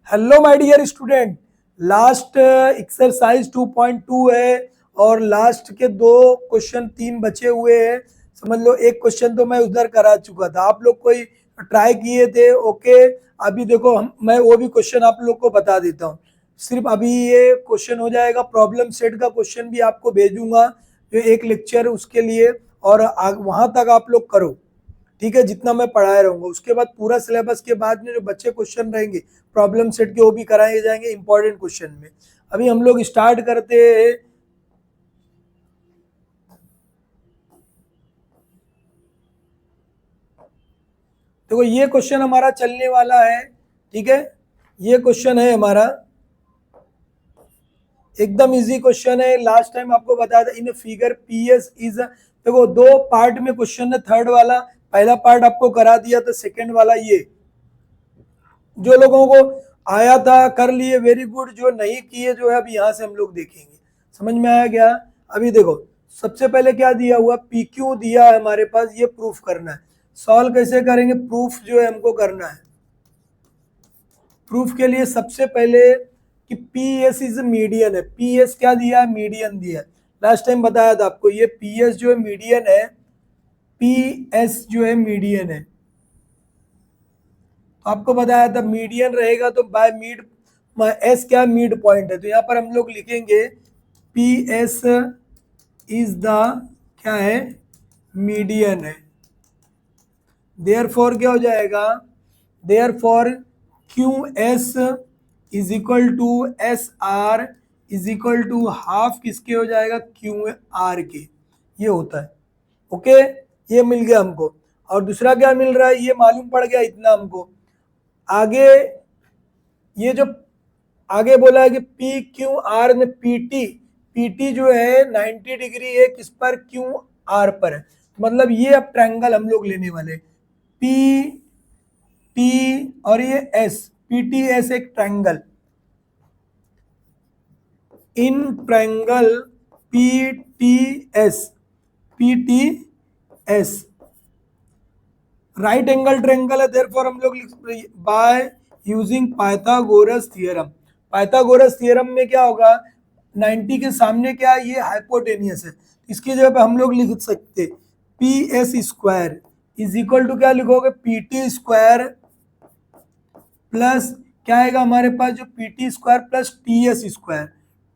Hello my dear student, last exercise 2.2 है और last के दो क्वेश्चन तीन बचे हुए हैं। समझ लो एक क्वेश्चन तो मैं उधर करा चुका था, आप लोग कोई ट्राई किए थे। ओके, अभी देखो मैं वो भी क्वेश्चन आप लोग को बता देता हूँ। सिर्फ अभी ये क्वेश्चन हो जाएगा, प्रॉब्लम सेट का क्वेश्चन भी आपको भेजूंगा जो एक लेक्चर उसके लिए, और वहां तक आप लोग करो। ठीक है, जितना मैं पढ़ाया रहूंगा उसके बाद पूरा सिलेबस के बाद में जो बच्चे क्वेश्चन रहेंगे प्रॉब्लम सेट के वो भी कराए जाएंगे इंपॉर्टेंट क्वेश्चन में। अभी हम लोग स्टार्ट करते हैं। देखो ये क्वेश्चन हमारा चलने वाला है। ठीक है, ये क्वेश्चन है हमारा, एकदम इजी क्वेश्चन है। लास्ट टाइम आपको बताया था इन फिगर पीएस इज, देखो दो पार्ट में क्वेश्चन है। थर्ड वाला पहला पार्ट आपको करा दिया था, सेकंड वाला ये जो लोगों को आया था कर लिए, वेरी गुड। जो नहीं किए जो है अभी यहाँ से हम लोग देखेंगे। समझ में आया क्या? अभी देखो सबसे पहले क्या दिया हुआ, पी क्यू दिया है हमारे पास, ये प्रूफ करना है। सॉल्व कैसे करेंगे? प्रूफ जो है हमको करना है। प्रूफ के लिए सबसे पहले कि पी एस इज मीडियन है। पी एस क्या दिया है? मीडियन दिया है। लास्ट टाइम बताया था आपको, ये पी एस जो है मीडियन है। पी एस जो है मीडियन है, आपको बताया था मीडियन रहेगा तो बाय मिड, एस क्या मिड पॉइंट है, तो यहाँ पर हम लोग लिखेंगे पी एस इज द क्या है, मीडियन है। देयर फॉर क्या हो जाएगा, therefore Q S is equal to S R is equal to half किसके हो जाएगा, क्यू आर के, ये होता है। ओके, ये मिल गया हमको। और दूसरा क्या मिल रहा है, ये मालूम पड़ गया इतना हमको। आगे ये जो आगे बोला है कि पी क्यू आर में पीटी, पीटी जो है 90 डिग्री है किस पर, क्यू आर पर है। मतलब ये अब ट्रायंगल हम लोग लेने वाले, पी टी और ये एस, पी टी एस एक triangle. In triangle P T S, P T S right angle triangle है। देयरफॉर हम लोग by using Pythagoras theorem. Pythagoras theorem में क्या होगा, 90 के सामने क्या है, ये हाइपोटेनियस है। इसकी जगह पे हम लोग लिख सकते P S square is equal to क्या लिखोगे, पी टी स्क्वायर प्लस क्या आएगा हमारे पास, जो P T square plus T S square,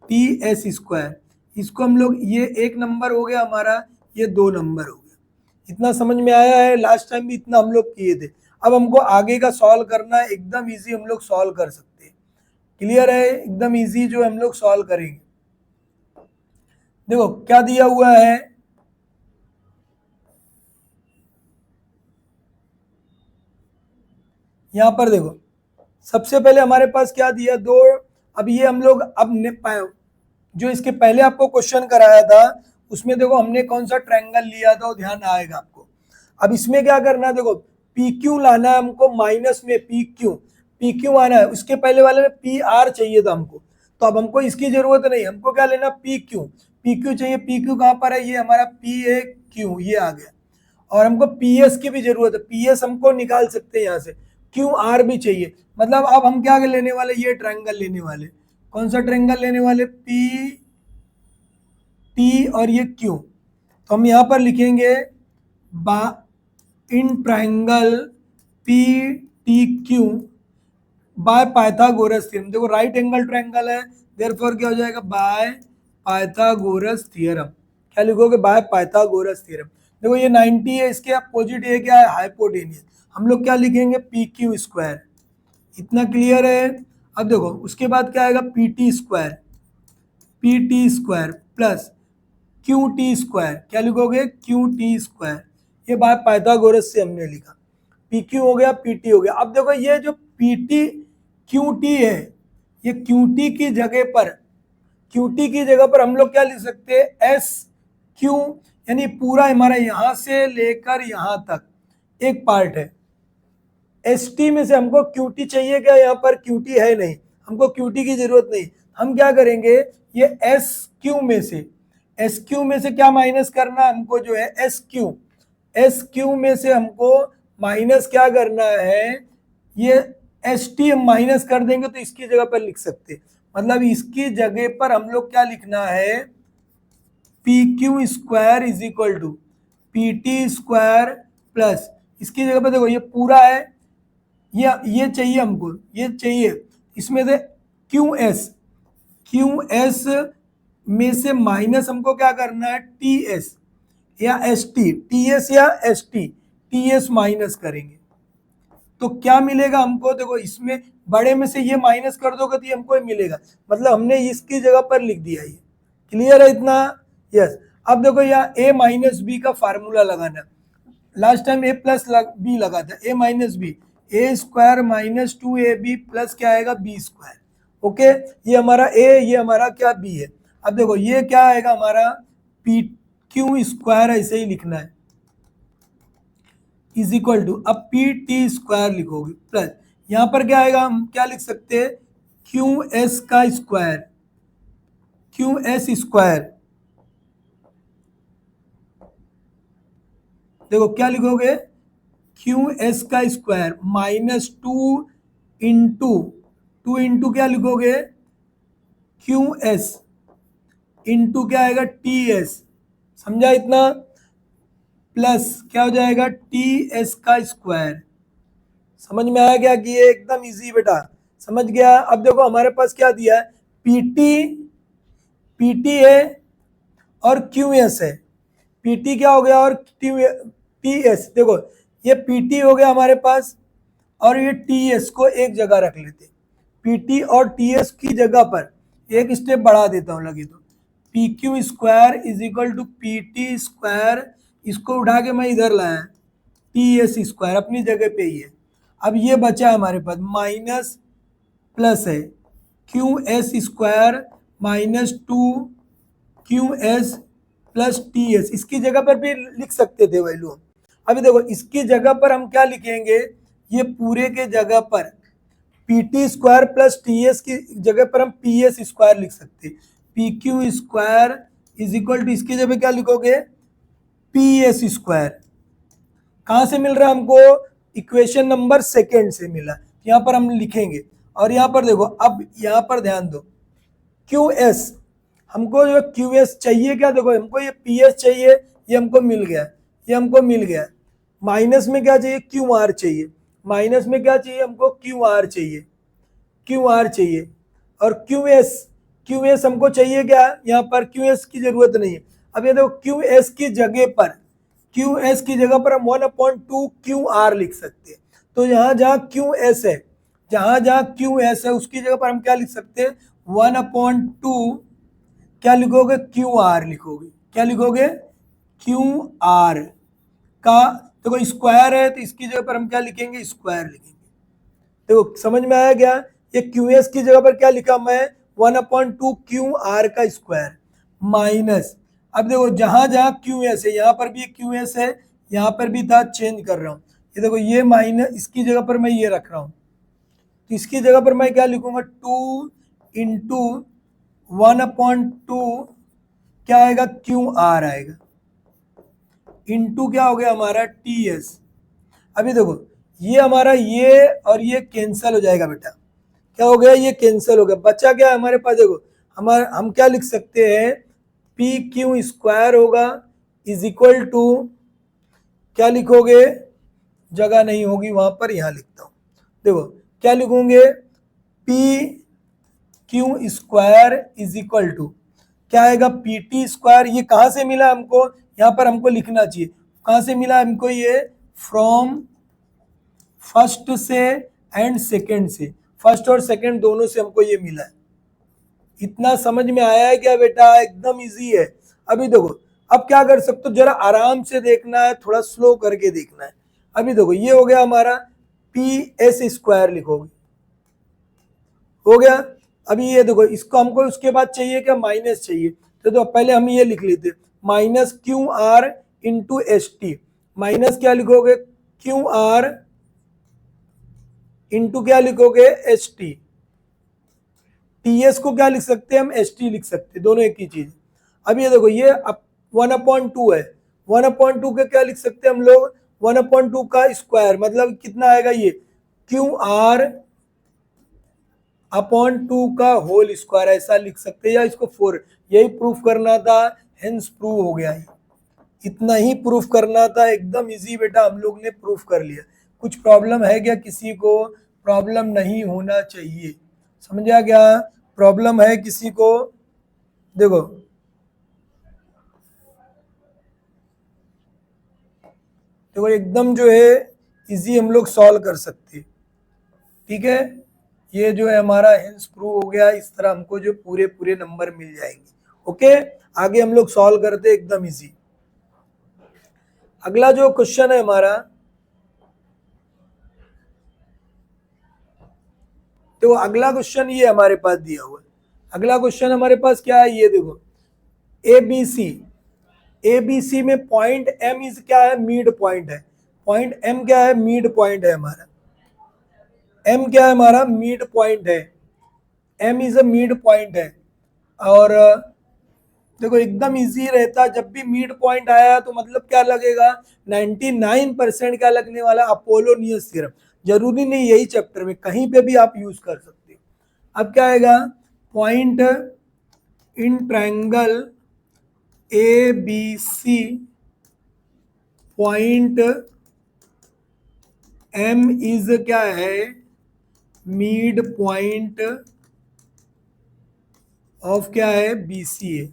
T S square. इसको हम लोग, ये एक नंबर हो गया हमारा, ये दो नंबर हो गया। इतना समझ में आया है? लास्ट टाइम भी इतना हम लोग किए थे। अब हमको आगे का सॉल्व करना है, एकदम इजी हम लोग सॉल्व कर सकते हैं। क्लियर है? एकदम इजी जो हम लोग सॉल्व करेंगे। देखो क्या दिया हुआ है, यहां पर देखो सबसे पहले हमारे पास क्या दिया, दो। अब ये हम लोग अब जो इसके पहले आपको क्वेश्चन कराया था उसमें देखो हमने कौन सा ट्रायंगल लिया था, वो ध्यान आएगा आपको। अब इसमें क्या करना है, देखो पी क्यू लाना है हमको, माइनस में पी क्यू, पी क्यू आना है। उसके पहले वाले में पी आर चाहिए था हमको, तो अब हमको इसकी जरूरत नहीं, हमको क्या लेना, पी क्यू। पी क्यू चाहिए, पी क्यू कहाँ पर है, ये हमारा पी ए क्यू, ये आ गया। और हमको पी एस की भी जरूरत है, पी एस हमको निकाल सकते हैं यहाँ से। क्यू आर भी चाहिए, मतलब अब हम क्या लेने वाले, ये ट्रायंगल लेने वाले। कौन सा ट्रायंगल लेने वाले, पी टी और ये क्यू। तो हम यहाँ पर लिखेंगे बा in triangle P T Q by Pythagoras theorem. देखो राइट एंगल ट्रायंगल है, देयरफॉर क्या हो जाएगा, बाय पाइथागोरस थ्योरम। क्या लिखोगे, बाय पाइथागोरस थ्योरम। देखो ये 90 है, इसके अपोजिट ये क्या है, हाइपोटेनियस। हम लोग क्या लिखेंगे, पी क्यू स्क्वायर। इतना क्लियर है? अब देखो उसके बाद क्या आएगा, P T square, P T square plus Q T square. क्या लिखोगे, क्यू टी स्क्वायर। ये बात पाइथागोरस से हमने लिखा। पी क्यू हो गया, पी टी हो गया। अब देखो ये जो पी टी क्यू टी है, ये क्यू टी की जगह पर, क्यू टी की जगह पर हम लोग क्या लिख सकते हैं, एस क्यू, यानी पूरा हमारा यहां से लेकर यहां तक एक पार्ट है। एस टी में से हमको क्यू टी चाहिए क्या, यहाँ पर क्यू टी है नहीं, हमको क्यू टी की जरूरत नहीं। हम क्या करेंगे, ये एस क्यू में से, एस क्यू में से क्या माइनस करना हमको, जो है एस क्यू, एस क्यू में से हमको माइनस क्या करना है, ये एस टी हम माइनस कर देंगे तो इसकी जगह पर लिख सकते, मतलब इसकी जगह पर हम लोग क्या लिखना है, P Q square is equal to P T square plus, इसकी जगह पर देखो ये पूरा है, ये चाहिए हमको, ये चाहिए, इसमें से क्यू एस में से माइनस हमको क्या करना है, टी एस या एस टी, टी एस या एस टी एस माइनस करेंगे तो क्या मिलेगा हमको, देखो इसमें बड़े में से ये माइनस कर दोगे तो ये हमको मिलेगा, मतलब हमने इसकी जगह पर लिख दिया ये, क्लियर है इतना, यस। अब देखो यहाँ ए माइनस बी का फार्मूला लगाना, लास्ट टाइम ए प्लस बी लगा था, ए माइनस बी, ए स्क्वायर माइनस 2ab प्लस क्या आएगा, बी स्क्वायर, ओके, ये हमारा ए, ये हमारा क्या बी है। अब देखो ये क्या आएगा हमारा, पी क्यू स्क्वायर ऐसे ही लिखना है इज इक्वल टू, अब पी टी स्क्वायर लिखोगे प्लस, यहां पर क्या आएगा, हम क्या लिख सकते हैं, क्यू एस का स्क्वायर, क्यू एस स्क्वायर, देखो क्या लिखोगे, क्यू एस का स्क्वायर माइनस टू इंटू क्या लिखोगे, क्यू एस इंटू क्या आएगा, टी एस, समझा इतना, प्लस क्या हो जाएगा, टी एस का स्क्वायर, समझ में आया क्या कि ये एकदम इजी बेटा, समझ गया। अब देखो हमारे पास क्या दिया है, पीटी है और क्यू एस है, पीटी क्या हो गया और टी एस, देखो ये पीटी हो गया हमारे पास और ये टी एस को एक जगह रख लेते, पीटी और टी एस की जगह पर एक स्टेप बढ़ा देता हूँ लगे तो, P Q square is equal to P T square, इसको उठा के मैं इधर लाया, टी एस स्क्वायर अपनी जगह पे ही है। अब ये बचा है हमारे पास माइनस प्लस है Q S square minus 2 QS plus T S, इसकी जगह पर भी लिख सकते थे वैल्यू हम। अभी देखो इसकी जगह पर हम क्या लिखेंगे, ये पूरे के जगह पर P T square plus T S की जगह पर हम पी एस स्क्वायर लिख सकते, P Q square is equal to, इसकी जगह क्या लिखोगे, पी एस स्क्वायर, कहाँ से मिल रहा है हमको, इक्वेशन नंबर सेकेंड से मिला, यहाँ पर हम लिखेंगे। और यहाँ पर देखो, अब यहाँ पर ध्यान दो, क्यू एस हमको जो क्यू एस चाहिए क्या, देखो हमको ये पी एस चाहिए, ये हमको मिल गया, ये हमको मिल गया, माइनस में क्या चाहिए, क्यू आर चाहिए, माइनस में क्या चाहिए हमको, क्यू आर चाहिए, क्यू आर चाहिए, और क्यू एस हमको चाहिए क्या, यहाँ पर क्यू एस की जरूरत नहीं है। अब ये देखो क्यू एस की जगह पर हम 1/2 क्यू आर लिख सकते हैं, तो यहाँ जहाँ क्यू एस है, जहाँ क्यू एस है उसकी जगह पर हम क्या लिख सकते हैं, 1/2 क्या लिखोगे, क्यू आर लिखोगे, क्या लिखोगे, क्यू आर का, देखो स्क्वायर है तो इसकी जगह पर हम क्या लिखेंगे, स्क्वायर लिखेंगे। देखो समझ में आया क्या, ये क्यू एस की जगह पर क्या लिखा मैं, 1/2 क्यू आर का स्क्वायर माइनस, अब देखो जहां जहां क्यू एस है, यहाँ पर भी क्यू एस है, यहाँ पर भी था, चेंज कर रहा हूँ, ये देखो ये माइनस, इसकी जगह पर मैं ये रख रहा हूँ, तो इसकी जगह पर मैं क्या लिखूंगा, 2 इंटू 1/2 क्या आएगा, क्यू आर आएगा, इंटू क्या हो गया हमारा, टी एस। अभी देखो ये हमारा ये और ये कैंसिल हो जाएगा बेटा, क्या हो गया, ये कैंसिल हो गया, बचा क्या हमारे पास, देखो हम क्या लिख सकते हैं, पी क्यू स्क्वायर होगा इज इक्वल टू, क्या लिखोगे, जगह नहीं होगी वहां पर, यहां लिखता हूं, देखो क्या लिखोगे, P Q square is equal to क्या आएगा, पी टी स्क्वायर, ये कहां से मिला हमको, यहाँ पर हमको लिखना चाहिए, कहां से मिला हमको, ये फ्रॉम फर्स्ट से एंड सेकंड से, फर्स्ट और सेकंड दोनों से हमको ये मिला है। इतना समझ में आया है क्या बेटा, एकदम इजी है। अभी देखो अब क्या कर सकते हो, जरा आराम से देखना है, थोड़ा स्लो करके देखना है। अभी देखो ये हो गया हमारा पी एस स्क्वायर लिखोगे, हो गया। अभी ये देखो इसको हमको उसके बाद चाहिए क्या, माइनस चाहिए, तो पहले हम ये लिख लेते, minus Q R into S T, minus क्या लिखोगे, क्यू आर इंटू क्या लिखोगे, एस टी, टी एस को क्या लिख सकते हैं हम, एस टी लिख सकते हैं, दोनों एक ही चीज। अब ये देखो ये 1/2 है, 1/2 का क्या लिख सकते हैं हम लोग, 1/2 का स्क्वायर, मतलब कितना आएगा ये, क्यू आर अपॉन 2 का होल स्क्वायर ऐसा लिख सकते हैं, या इसको 4, यही प्रूफ करना था, हेंस प्रूव हो गया। इतना ही प्रूफ करना था, एकदम इजी बेटा, हम लोग ने प्रूफ कर लिया। कुछ प्रॉब्लम है क्या किसी को? प्रॉब्लम नहीं होना चाहिए, समझा क्या? प्रॉब्लम है किसी को? देखो देखो एकदम जो है इजी हम लोग सॉल्व कर सकते हैं, ठीक है। ये जो है हमारा हेंस प्रूव हो गया, इस तरह हमको जो पूरे पूरे नंबर मिल जाएंगे। ओके, आगे हम लोग सॉल्व करते एकदम इजी। अगला जो क्वेश्चन है हमारा, तो अगला क्वेश्चन ये हमारे पास दिया हुआ है। अगला क्वेश्चन हमारे पास क्या है, ये देखो, ए बी सी में पॉइंट एम इज क्या है? मिड पॉइंट है। पॉइंट एम क्या है? मिड पॉइंट है हमारा। एम क्या है हमारा? मिड पॉइंट है। M is a mid point है। और देखो एकदम इजी रहता, जब भी मिड पॉइंट आया तो मतलब क्या लगेगा? 99% क्या लगने वाला? Apollonius theorem. जरूरी नहीं यही चैप्टर में, कहीं पे भी आप यूज कर सकते हो। अब क्या आएगा? Point in triangle A B C, point M is क्या है? मिड पॉइंट ऑफ क्या है? बी सी है।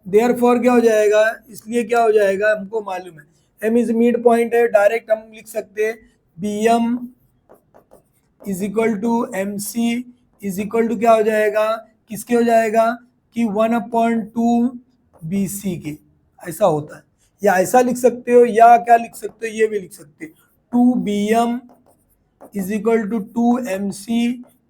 देयरफॉर क्या हो जाएगा? इसलिए क्या हो जाएगा? हमको मालूम है एम इज मिड पॉइंट है, डायरेक्ट हम लिख सकते हैं B M is equal to M C is equal to क्या हो जाएगा? किसके हो जाएगा? कि 1/2 बी सी के। ऐसा होता है, या ऐसा लिख सकते हो, या क्या लिख सकते हो, ये भी लिख सकते हो, 2 BM is equal to 2 MC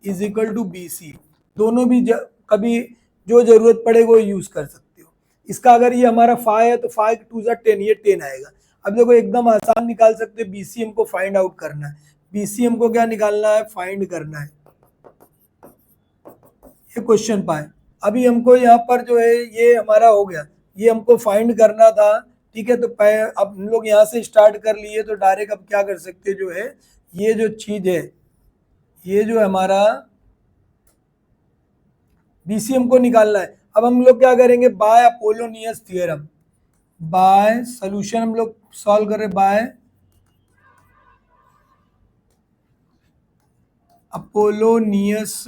is equal to BC। दोनों भी कभी जो जरूरत पड़े वो यूज कर सकते हो। इसका अगर ये हमारा 5 है तो 5 2 10, ये 10 आएगा। अब देखो एकदम आसान निकाल सकते हो, BC हमको फाइंड आउट करना है। BC हमको क्या निकालना है? फाइंड करना है। ये क्वेश्चन पाए, अभी हमको यहाँ पर जो है ये हमारा हो गया, ये हमको फाइंड करना था, ठीक है। तो अब हम लोग यहाँ से स्टार्ट कर लिए, तो डायरेक्ट अब क्या कर सकते जो है, ये जो चीज है, ये जो हमारा BC हमको निकालना है। अब हम लोग क्या करेंगे? By Apollonius theorem, by solution हम लोग सॉल्व कर रहे by Apollonius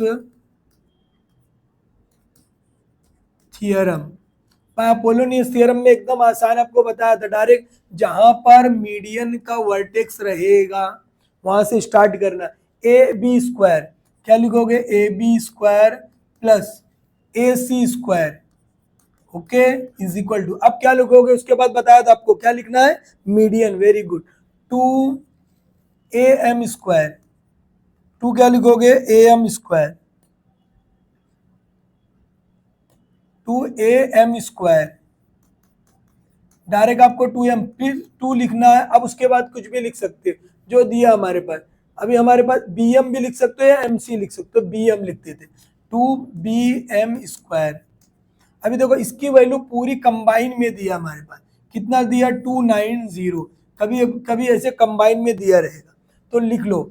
theorem. Apollonius theorem में एकदम आसान आपको बताया था, डायरेक्ट जहां पर मीडियन का वर्टेक्स रहेगा वहां से स्टार्ट करना। ए बी स्क्वायर क्या लिखोगे? A B square plus A C square, okay, is equal to, अब क्या लिखोगे? उसके बाद बताया था आपको क्या लिखना है? Median, very good, 2 AM square, 2 क्या लिखोगे? AM square, 2AM square, direct आपको 2M फिर 2 लिखना है। अब उसके बाद कुछ भी लिख सकते हो जो दिया हमारे पास। अभी हमारे पास BM भी लिख सकते हो या MC लिख सकते हो, BM लिखते थे, 2BM स्क्वायर। अभी देखो इसकी वैल्यू पूरी कंबाइन में दिया हमारे पास, कितना दिया? 290। कभी कभी ऐसे कंबाइन में दिया रहेगा तो लिख लो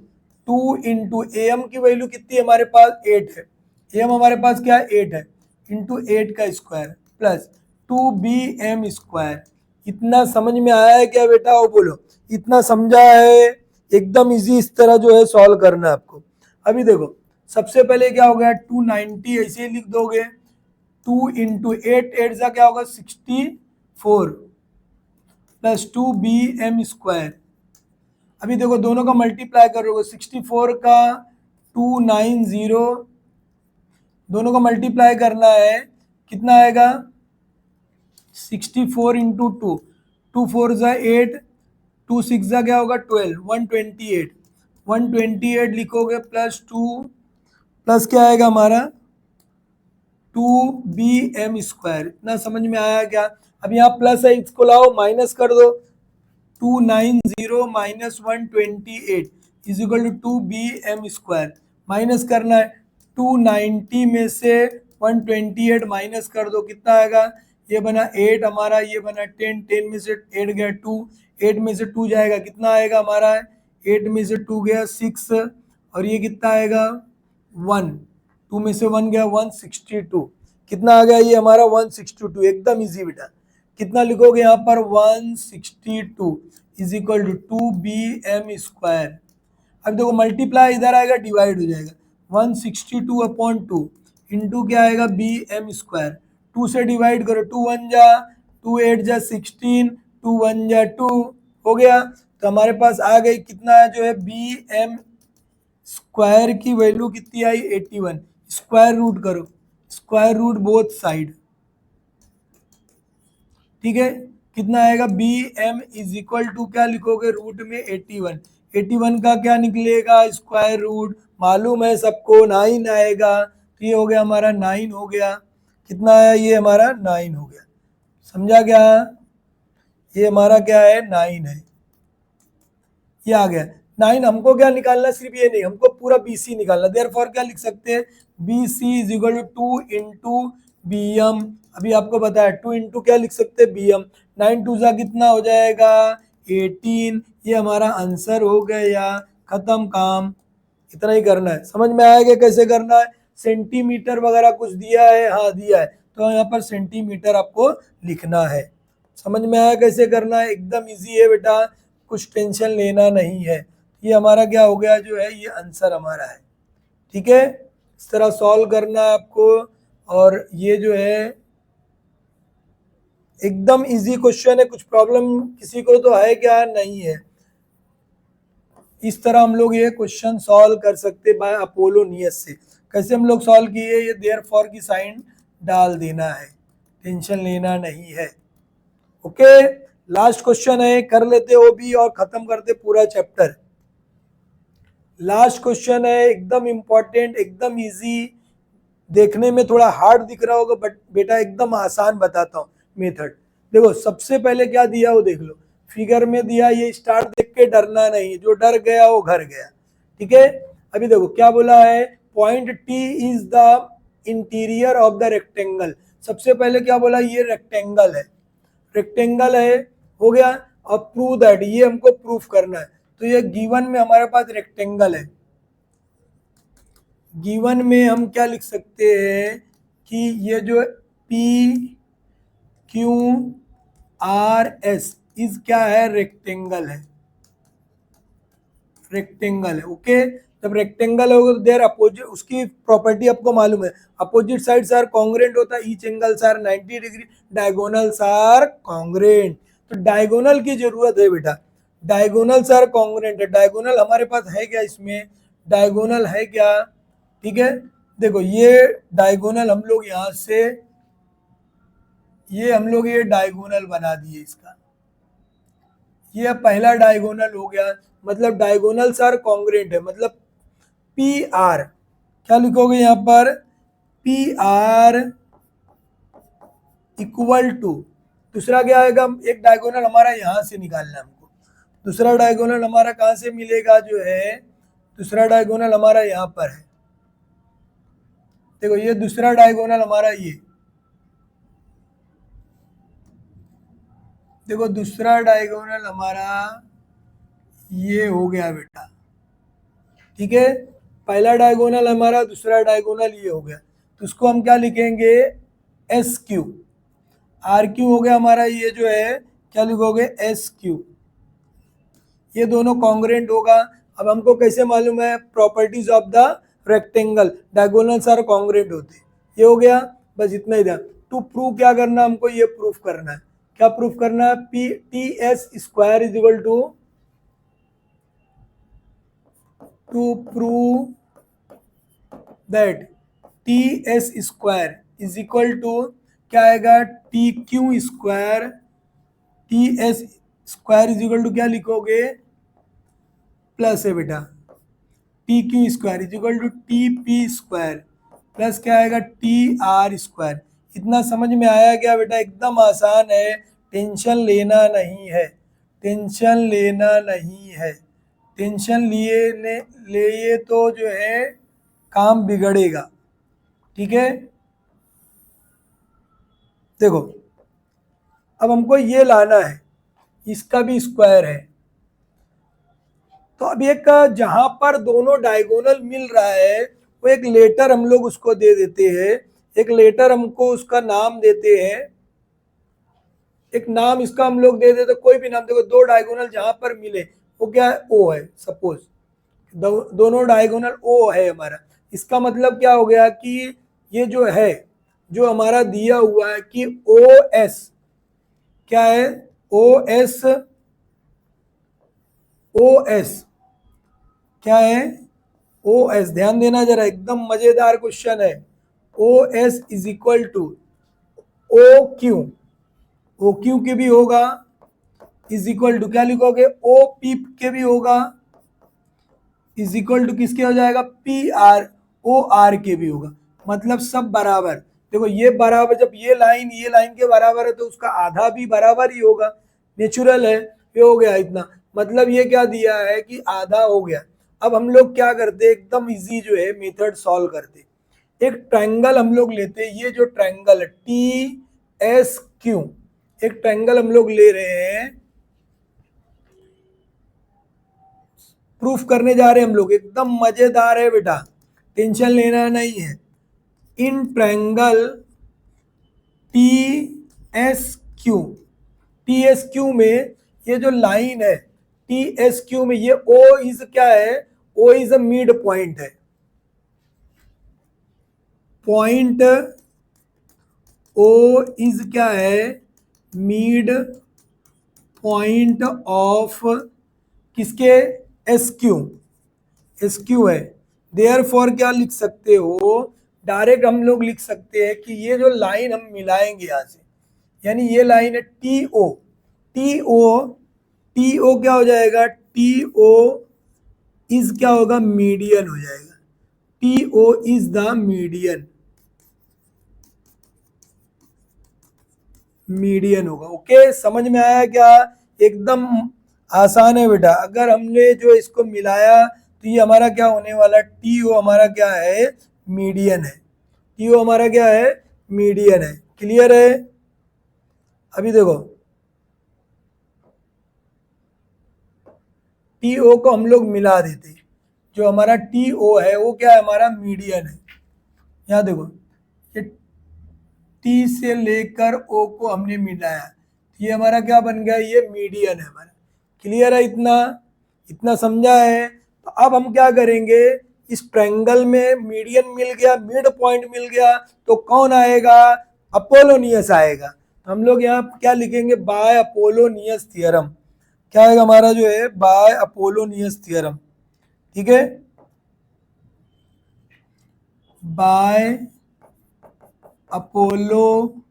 2 इंटू AM की वैल्यू कितनी है हमारे पास? 8 है। AM हमारे पास क्या है? 8 है, इंटू 8 का स्क्वायर प्लस 2BM स्क्वायर। इतना समझ में आया है क्या बेटा? वो बोलो, इतना समझा है? एकदम इजी, इस तरह जो है सॉल्व करना है आपको। अभी देखो सबसे पहले क्या हो गया? 290 ऐसे ही लिख दोगे, 2 इंटू 8, 8 सा क्या होगा? 64 प्लस 2BM स्क्वायर। अभी देखो दोनों का मल्टीप्लाई करोगे, 64 का 290, दोनों का मल्टीप्लाई करना है, कितना आएगा? 64 इंटू 2, 2 4 ज़ा 8, 2 6 ज़ा क्या होगा? 12, 128, 128 लिखोगे प्लस 2, प्लस क्या आएगा हमारा? 2BM square. इतना समझ में आया क्या? अब यहाँ प्लस है, इसको लाओ माइनस कर दो, 290 minus 128 is equal to 2BM square. Minus करना है, 290 में से 128 माइनस कर दो, कितना आएगा? ये बना 8 हमारा, ये बना 10, 10 में से 8 गया 2, 8 में से 2 जाएगा, कितना आएगा हमारा? 8 में से 2 गया 6, और ये कितना आएगा? 1। 2 में से 1 गया 162, कितना आ गया ये हमारा 162, एकदम इजी बेटा। कितना लिखोगे यहाँ पर 162 इज इक्वल टू 2bm²। अब देखो मल्टीप्लाई इधर आएगा डिवाइड हो जाएगा, 162/2 इंटू क्या आएगा bm²। 2 से डिवाइड करो, 2 1 जा 2 8 जा 16, 2 1 जा 2 हो गया। तो हमारे पास आ गई कितना जो है bm² की वैल्यू कितनी आई 81। स्क्वायर रूट करो, स्क्वायर रूट बोथ साइड, ठीक है। कितना आएगा bm इज इक्वल टू क्या लिखोगे रूट में 81, 81 का क्या निकलेगा स्क्वायर रूट, मालूम है सबको 9 आएगा। तो ये हो गया हमारा 9 हो गया। कितना आया ये हमारा 9 हो गया, समझा क्या? ये हमारा क्या है 9 है, ये आ गया 9। हमको क्या निकालना, सिर्फ ये नहीं, हमको पूरा BC निकालना। देयरफॉर क्या लिख सकते हैं BC is equal to 2 into BM। अभी आपको बताया 2 इंटू क्या लिख सकते हैं BM। 9 2 जा कितना हो जाएगा 18। ये हमारा आंसर हो गया, खत्म काम। इतना ही करना है, समझ में आएगा कैसे करना है। सेंटीमीटर वगैरह कुछ दिया है, हाँ दिया है, तो यहाँ पर सेंटीमीटर आपको लिखना है। समझ में आया कैसे करना है, एकदम इजी है बेटा, कुछ टेंशन लेना नहीं है। ये हमारा क्या हो गया जो है, ये आंसर हमारा है, ठीक है। इस तरह सॉल्व करना है आपको। और ये जो है एकदम इजी क्वेश्चन है, कुछ प्रॉब्लम किसी को तो है क्या, नहीं है। इस तरह हम लोग ये क्वेश्चन सॉल्व कर सकते बाय अपोलोनियस से। कैसे हम लोग सॉल्व किए, ये देयरफॉर की साइन डाल देना है, टेंशन लेना नहीं है। ओके, लास्ट क्वेश्चन है, कर लेते वो भी और खत्म करते पूरा चैप्टर। लास्ट क्वेश्चन है, एकदम इंपॉर्टेंट, एकदम इजी, देखने में थोड़ा हार्ड दिख रहा होगा बट बेटा एकदम आसान बताता हूँ मेथड। देखो सबसे पहले क्या दिया वो देख लो, फिगर में दिया, ये स्टार देख के डरना नहीं, जो डर गया वो घर गया, ठीक है। अभी देखो क्या बोला है, point T is the interior of the rectangle. सबसे पहले क्या बोला, ये रेक्टेंगल है, रेक्टेंगल है, हो गया। और प्रूव दैट, ये हमको प्रूफ करना है। तो ये गिवन में हमारे पास रेक्टेंगल है, गिवन में हम क्या लिख सकते हैं कि ये जो PQRS इज क्या है, रेक्टेंगल है, रेक्टेंगल है। ओके, जब रेक्टेंगल होगा तो देयर अपोजिट, उसकी प्रॉपर्टी आपको मालूम है, अपोजिट साइड्स आर कॉन्ग्रुएंट होता है, each angles are 90 degree, diagonals are congruent. तो डायगोनल की जरूरत है बेटा, डायगोनल्स आर कॉन्ग्रुएंट है। डायगोनल हमारे पास है क्या, इसमें डायगोनल है क्या, ठीक है। देखो ये डायगोनल हम लोग यहाँ से, ये हम लोग ये डायगोनल बना दिए इसका, ये पहला डायगोनल हो गया, मतलब डायगोनल्स आर कॉन्ग्रुएंट है, मतलब PR क्या लिखोगे यहाँ पर, PR इक्वल टू, दूसरा क्या आएगा, एक डायगोनल हमारा यहाँ से निकालना है हमको, दूसरा डायगोनल हमारा कहाँ से मिलेगा जो है, दूसरा डायगोनल हमारा यहाँ पर है। देखो ये दूसरा डायगोनल हमारा, ये देखो दूसरा डायगोनल हमारा ये हो गया बेटा, ठीक है। पहला डायगोनल हमारा, दूसरा डायगोनल ये हो गया, तो उसको हम क्या लिखेंगे SQ। RQ हो गया हमारा, ये जो है क्या लिखोगे SQ, ये दोनों कॉन्ग्रुएंट होगा। अब हमको कैसे मालूम है, properties of the rectangle, diagonals are congruent होते, ये हो गया, बस इतना ही था। टू प्रूव क्या करना हमको, ये प्रूफ करना है, क्या प्रूफ करना है, TS² is equal to prove that TS² is equal to क्या आएगा, TQ², TS² is equal to क्या लिखोगे, प्लस है बेटा TQ² is equal to TP² plus क्या आएगा TR²। इतना समझ में आया क्या बेटा, एकदम आसान है, टेंशन लेना नहीं है, टेंशन लेना नहीं है, टेंशन लिए तो जो है काम बिगड़ेगा, ठीक है। देखो अब हमको ये लाना है, इसका भी स्क्वायर है, तो अब एक जहां पर दोनों डायगोनल मिल रहा है वो एक लेटर हम लोग उसको दे देते हैं, एक लेटर हमको उसका नाम देते हैं, एक नाम इसका हम लोग दे देते, कोई भी नाम। देखो दो डायगोनल जहां पर मिले वो क्या है, ओ है। सपोज दोनों डायगोनल ओ है हमारा, इसका मतलब क्या हो गया कि ये जो है, जो हमारा दिया हुआ है कि ओ एस क्या है, ओ एस, ओ एस क्या है, ओ एस, ध्यान देना जरा, एकदम मजेदार क्वेश्चन है। O S is equal to O Q, O Q के भी होगा, इज इक्वल टू क्या लिखोगे, ओ पी के भी होगा, इज इक्वल टू किसके हो जाएगा, पी आर ओ आर के भी होगा। मतलब सब बराबर। देखो ये बराबर, जब ये लाइन के बराबर है तो उसका आधा भी बराबर ही होगा, नेचुरल है। ये हो गया इतना, मतलब ये क्या दिया है कि आधा हो गया। अब हम लोग क्या करते, एकदम इजी जो है मेथड सॉल्व करते, एक ट्रायंगल हम लोग लेते, ये जो ट्रायंगल है टी एस क्यू, एक ट्रायंगल हम लोग ले रहे हैं, प्रूफ करने जा रहे हैं हम लोग, एकदम मजेदार है बेटा, टेंशन लेना नहीं है। In triangle T S Q, T S Q में ये जो लाइन है टी एस क्यू में, ये ओ इज क्या है, O is a mid point है, पॉइंट ओ इज क्या है, मिड पॉइंट ऑफ किसके, एस क्यू, एस क्यू है। देयर फॉर क्या लिख सकते हो, डायरेक्ट हम लोग लिख सकते हैं कि ये जो लाइन हम मिलाएंगे यहाँ से, यानी ये लाइन है T O, T O, T O क्या हो जाएगा, टी ओ इज क्या होगा, मीडियन हो जाएगा, T O is the median, median होगा। ओके, समझ में आया क्या, एकदम आसान है बेटा। अगर हमने जो इसको मिलाया तो ये हमारा क्या होने वाला, टी ओ हमारा क्या है, मीडियन है, टी ओ हमारा क्या है, मीडियन है। क्लियर है। अभी देखो टी ओ को हम लोग मिला देते, जो हमारा टी ओ है वो क्या है, हमारा मीडियन है। यहाँ देखो ये टी से लेकर ओ को हमने मिलाया, ये हमारा क्या बन गया, ये मीडियन है हमारा। क्लियर है, इतना इतना समझा है। तो अब हम क्या करेंगे, इस ट्रायंगल में मीडियन मिल गया, मिड पॉइंट मिल गया, तो कौन आएगा, अपोलोनियस आएगा। तो हम लोग यहाँ क्या लिखेंगे, बाय अपोलोनियस थियरम, क्या आएगा हमारा जो है, बाय अपोलोनियस थियरम। ठीक है, by Apollonius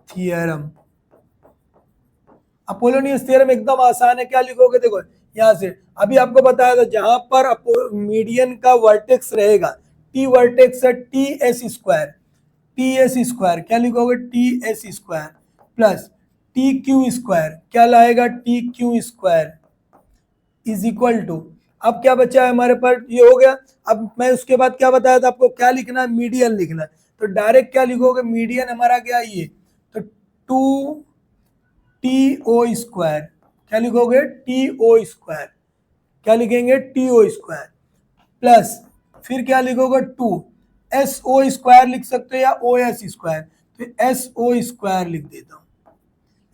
theorem. Apollonius theorem एकदम आसान है, क्या लिखोगे, देखो यहां से अभी आपको बताया था, जहां पर मीडियन का वर्टेक्स रहेगा, टी वर्टेक्स है T S square, T S square क्या लिखोगे, T S square plus T Q square, क्या लाएगा, T Q square is equal to, अब क्या बचा है हमारे पास, ये हो गया। अब मैं उसके बाद क्या बताया था आपको, क्या लिखना है, मीडियन लिखना है। तो डायरेक्ट क्या लिखोगे, मीडियन हमारा क्या है ये, तो टू टी ओ स्क्वायर, क्या लिखोगे, टी ओ स्क्वायर, क्या लिखेंगे, टी ओ स्क्वायर प्लस फिर क्या लिखोगे, टू एस ओ स्क्वायर लिख सकते हो या ओ एस स्क्वायर, तो एस ओ स्क्वायर लिख देता हूँ।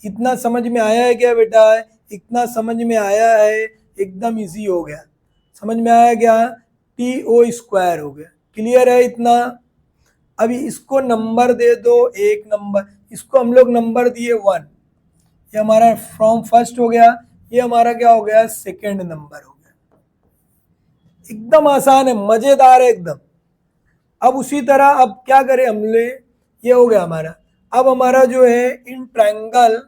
इतना समझ में आया है क्या बेटा, इतना समझ में आया है, एकदम इजी हो गया, समझ में आया क्या, टी ओ स्क्वायर हो गया। क्लियर है इतना। अभी इसको नंबर दे दो, एक नंबर, इसको हम लोग नंबर दिए 1, ये हमारा फ्रॉम फर्स्ट हो गया, ये हमारा क्या हो गया, सेकेंड नंबर हो गया। एकदम आसान है, मजेदार है एकदम। अब उसी तरह अब क्या करें हमने, ये हो गया हमारा। अब हमारा जो है इन ट्रायंगल,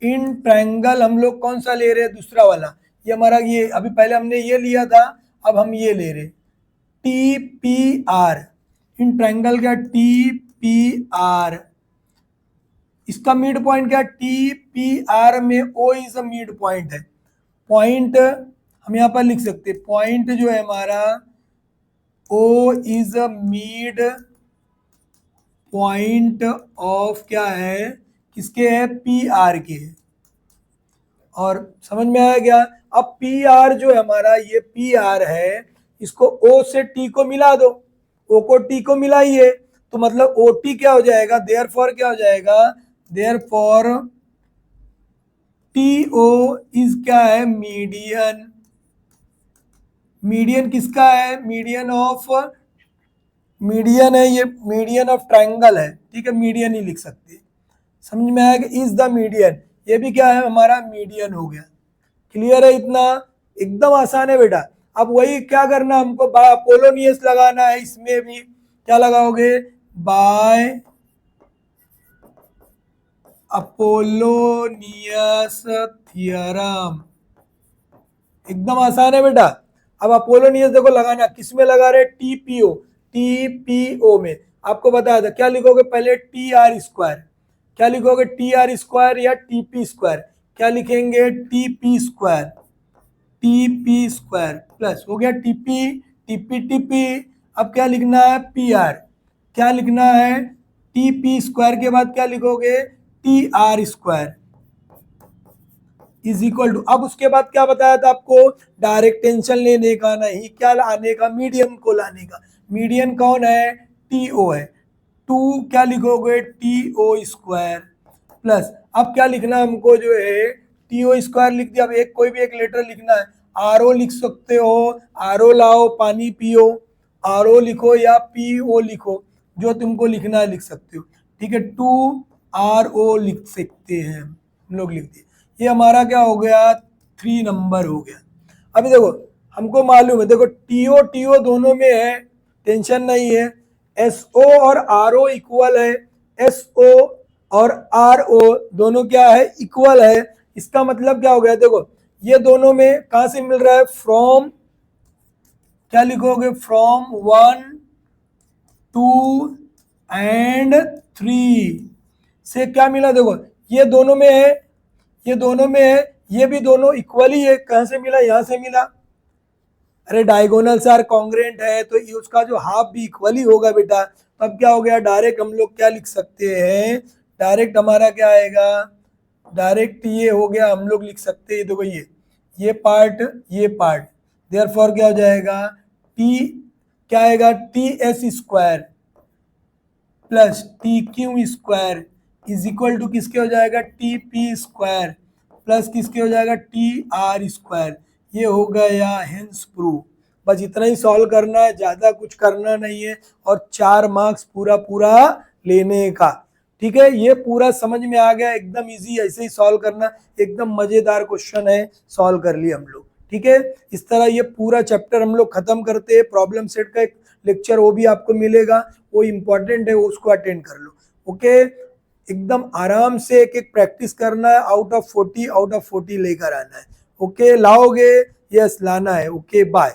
इन ट्रायंगल हम लोग कौन सा ले रहे हैं, दूसरा वाला, ये हमारा, ये अभी पहले हमने ये लिया था, अब हम ये ले रहे टी पी आर, इन ट्रायंगल का टी पी आर, इसका मिड पॉइंट क्या, टी पी आर में O is a mid point है, पॉइंट हम यहाँ पर लिख सकते हैं, पॉइंट जो है हमारा O is a mid point of क्या है, किसके है, पी आर के। और समझ में आया क्या, अब पी आर जो है हमारा, ये पी आर है, इसको ओ से टी को मिला दो, ओ को टी को मिलाइए, तो मतलब ओ टी क्या हो जाएगा, देयरफॉर क्या हो जाएगा, देयरफॉर टी ओ इज क्या है, मीडियन। मीडियन किसका है, मीडियन ऑफ, मीडियन है ये, मीडियन ऑफ ट्रायंगल है, ठीक है, मीडियन ही लिख सकते हैं। समझ में आया कि इज द मीडियन, ये भी क्या है हमारा, मीडियन हो गया। क्लियर है इतना, एकदम आसान है बेटा। अब वही क्या करना हमको, पोलोनियस लगाना है, इसमें भी क्या लगाओगे, बाय अपोलोनियस थियरम, एकदम आसान है बेटा। अब अपोलोनियस देखो लगाना, किस में लगा रहे, टीपीओ, टीपीओ में। आपको बताया था क्या लिखोगे, पहले टी आर स्क्वायर, क्या लिखोगे, टी आर स्क्वायर या टीपी स्क्वायर, क्या लिखेंगे, TP square, TP square plus हो गया टीपी, टीपी टीपी। अब क्या लिखना है, पी आर, क्या लिखना है, टीपी स्क्वायर के बाद क्या लिखोगे, T R square is equal to, अब उसके बाद क्या बताया था आपको, डायरेक्ट टेंशन लेने का नहीं, क्या लाने का, मीडियन को लाने का। मीडियन कौन है, टी ओ है, टू क्या लिखोगे, टी ओ स्क्वायर प्लस, अब क्या लिखना है हमको जो है, टी ओ स्क्वायर लिख दिया। अब एक कोई भी एक लेटर लिखना है, आर ओ लिख सकते हो, आर ओ लाओ पानी पियो, आर ओ लिखो या पी ओ लिखो, जो तुमको लिखना है लिख सकते हो, ठीक है, टू आर ओ लिख सकते हैं हम लोग, लिख दिए। ये हमारा क्या हो गया, 3 नंबर हो गया। अभी देखो हमको मालूम है, देखो टीओ दोनों में है, टेंशन नहीं है, एसओ और आरओ इक्वल है, एसओ और आरओ दोनों क्या है, इक्वल है। इसका मतलब क्या हो गया, देखो ये दोनों में कहां से मिल रहा है, फ्रॉम, क्या लिखोगे, फ्रॉम 1 2 एंड 3 से क्या मिला, देखो ये दोनों में है, ये दोनों में है, ये भी दोनों इक्वली है, कहां से मिला, यहां से मिला। अरे डायगोनल्स आर कॉन्ग्रेंट है, तो ये उसका जो हाफ भी इक्वली होगा बेटा। तब क्या हो गया, डायरेक्ट हम लोग क्या लिख सकते हैं, डायरेक्ट हमारा क्या आएगा, डायरेक्ट ये हो गया, हम लोग लिख सकते हैं, देखो ये पार्ट, ये पार्ट, देयरफॉर क्या हो जाएगा, टी क्या आएगा, T S square plus T Q square is equal to किसके हो जाएगा, टी पी स्क्वायर प्लस किसके हो जाएगा, टी आर स्क्वायर। ये हो गया हेंस प्रूफ। बस इतना ही सॉल्व करना है, ज्यादा कुछ करना नहीं है, और 4 मार्क्स पूरा पूरा लेने का, ठीक है। ये पूरा समझ में आ गया, एकदम इजी, ऐसे ही सॉल्व करना, एकदम मजेदार क्वेश्चन है, सॉल्व कर लिए हम लोग, ठीक है। इस तरह ये पूरा चैप्टर हम लोग खत्म करते हैं। प्रॉब्लम सेट का एक लेक्चर वो भी आपको मिलेगा, वो इम्पोर्टेंट है, वो उसको अटेंड कर लो, ओके। एकदम आराम से एक एक प्रैक्टिस करना है, आउट ऑफ 40 लेकर आना है, ओके। लाओगे, यस लाना है, ओके बाय।